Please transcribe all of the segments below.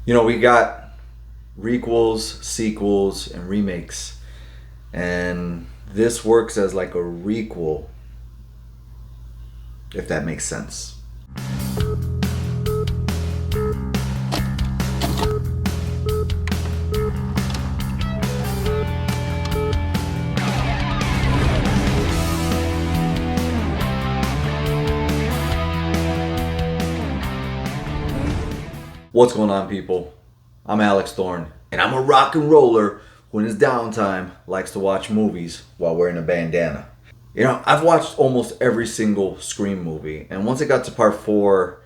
You know, we got requels, sequels, and remakes, and this works as like a requel, if that makes sense. What's going on, people? I'm Alex Thorn, and I'm a rock and roller who in his downtime likes to watch movies while wearing a bandana. You know, I've watched almost every single Scream movie, and once it got to part four,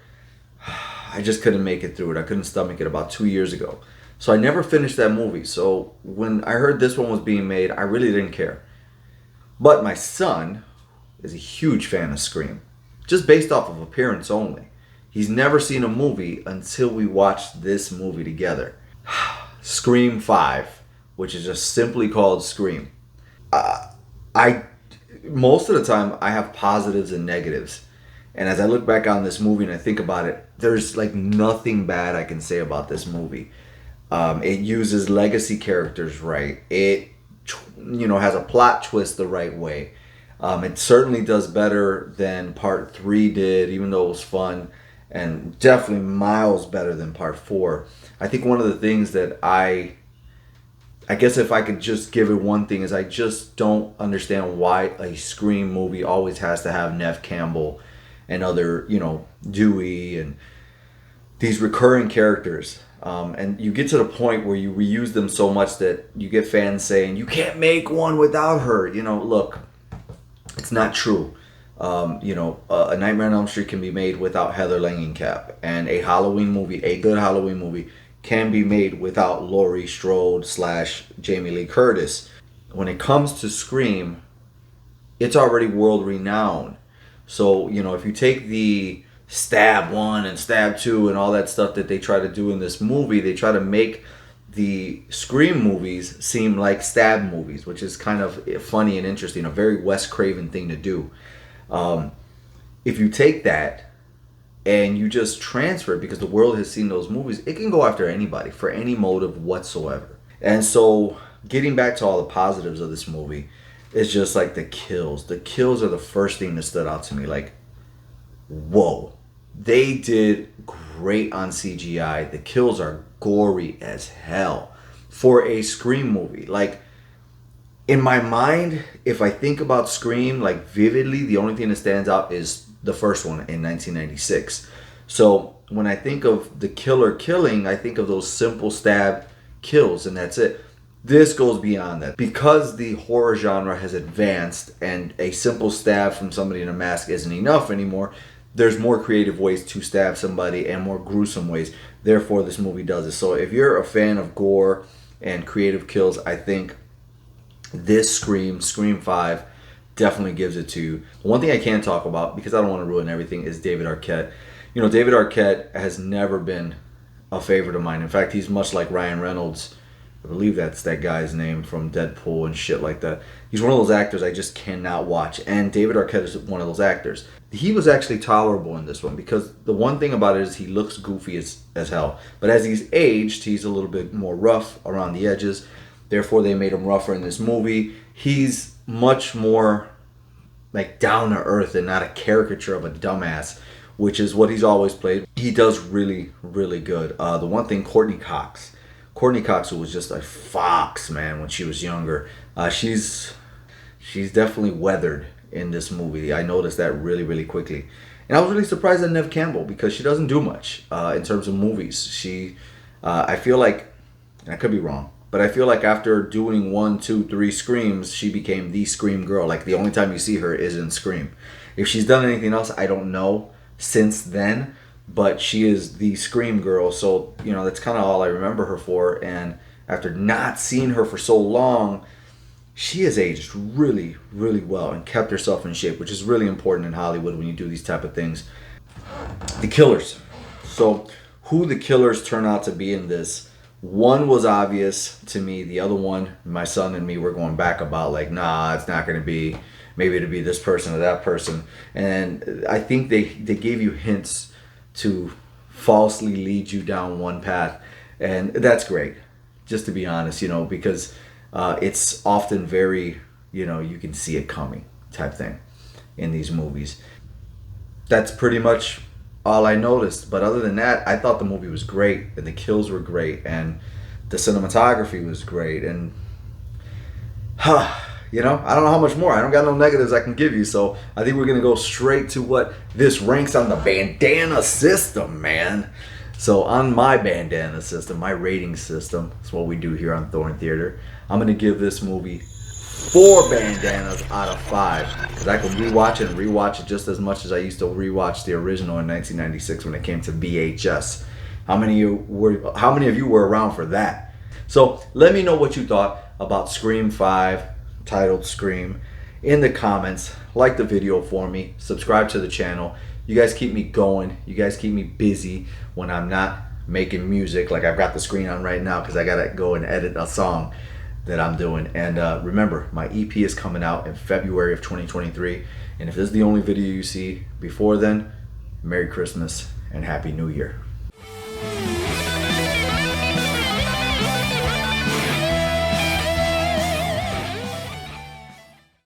I just couldn't make it through it. I couldn't stomach it about 2 years ago. So I never finished that movie. So when I heard this one was being made, I really didn't care. But my son is a huge fan of Scream, just based off of appearance only. He's never seen a movie until we watched this movie together. Scream 5, which is just simply called Scream. I Most of the time I have positives and negatives. And as I look back on this movie and I think about it, there's like nothing bad I can say about this movie. It uses legacy characters right. It has a plot twist the right way. It certainly does better than part three did, even though it was fun, and definitely miles better than part four. I think one of the things that I guess if I could just give it one thing is I just don't understand why a Scream movie always has to have Nev Campbell and other, Dewey and these recurring characters. And you get to the point where you reuse them so much that you get fans saying, you can't make one without her. Look, it's not true. A Nightmare on Elm Street can be made without Heather Langenkamp. And a Halloween movie, a good Halloween movie, can be made without Laurie Strode / Jamie Lee Curtis. When it comes to Scream, it's already world renowned. So, if you take the stab one and stab two and all that stuff that they try to do in this movie, they try to make the Scream movies seem like stab movies, which is kind of funny and interesting, a very Wes Craven thing to do. If you take that and you just transfer it, because the world has seen those movies, it can go after anybody for any motive whatsoever. And so, getting back to all the positives of this movie, it's just like the kills. The kills are the first thing that stood out to me. Like, whoa. They did great on CGI. The kills are gory as hell for a Scream movie. Like, in my mind, if I think about Scream, like, vividly, the only thing that stands out is the first one in 1996. So when I think of the killer killing, I think of those simple stab kills, and that's it. This goes beyond that. Because the horror genre has advanced and a simple stab from somebody in a mask isn't enough anymore, there's more creative ways to stab somebody and more gruesome ways. Therefore, this movie does it. So if you're a fan of gore and creative kills, I think this Scream 5, definitely gives it to you. One thing I can't talk about, because I don't want to ruin everything, is David Arquette. David Arquette has never been a favorite of mine. In fact, he's much like Ryan Reynolds. I believe that's that guy's name from Deadpool and shit like that. He's one of those actors I just cannot watch. And David Arquette is one of those actors. He was actually tolerable in this one, because the one thing about it is he looks goofy as hell. But as he's aged, he's a little bit more rough around the edges. Therefore, they made him rougher in this movie. He's much more like down to earth and not a caricature of a dumbass, which is what he's always played. He does really, really good. The one thing, Courtney Cox, who was just a fox, man, when she was younger. She's definitely weathered in this movie. I noticed that really, really quickly. And I was really surprised at Nev Campbell, because she doesn't do much in terms of movies. I feel like, and I could be wrong, but I feel like after doing 1, 2, 3 Screams, she became the Scream girl. Like, the only time you see her is in Scream. If she's done anything else, I don't know since then, but she is the Scream girl. So, that's kind of all I remember her for. And after not seeing her for so long, she has aged really, really well and kept herself in shape, which is really important in Hollywood when you do these type of things. The killers. So, who the killers turn out to be in this, one was obvious to me. The other one, my son and me were going back about, like, nah, it's not going to be, maybe it'll be this person or that person. And I think they gave you hints to falsely lead you down one path. And that's great, just to be honest, you know, because it's often very, you know, you can see it coming type thing in these movies. That's pretty much all I noticed. But other than that, I thought the movie was great, and the kills were great, and the cinematography was great, and you know, I don't know how much more. I don't got no negatives I can give you, so I think we're gonna go straight to what this ranks on the bandana system, man. So on my bandana system, my rating system, that's what we do here on Thorn Theater. I'm gonna give this movie 4 bandanas out of 5, because I can rewatch it and rewatch it just as much as I used to rewatch the original in 1996 when it came to VHS. How many of you were around for that? So let me know what you thought about Scream 5, titled Scream, in the comments. Like the video for me, subscribe to the channel. You guys keep me going. You guys keep me busy when I'm not making music, like I've got the screen on right now because I gotta go and edit a song that I'm doing. And remember, my EP is coming out in February of 2023. And if this is the only video you see before then, Merry Christmas and Happy New Year.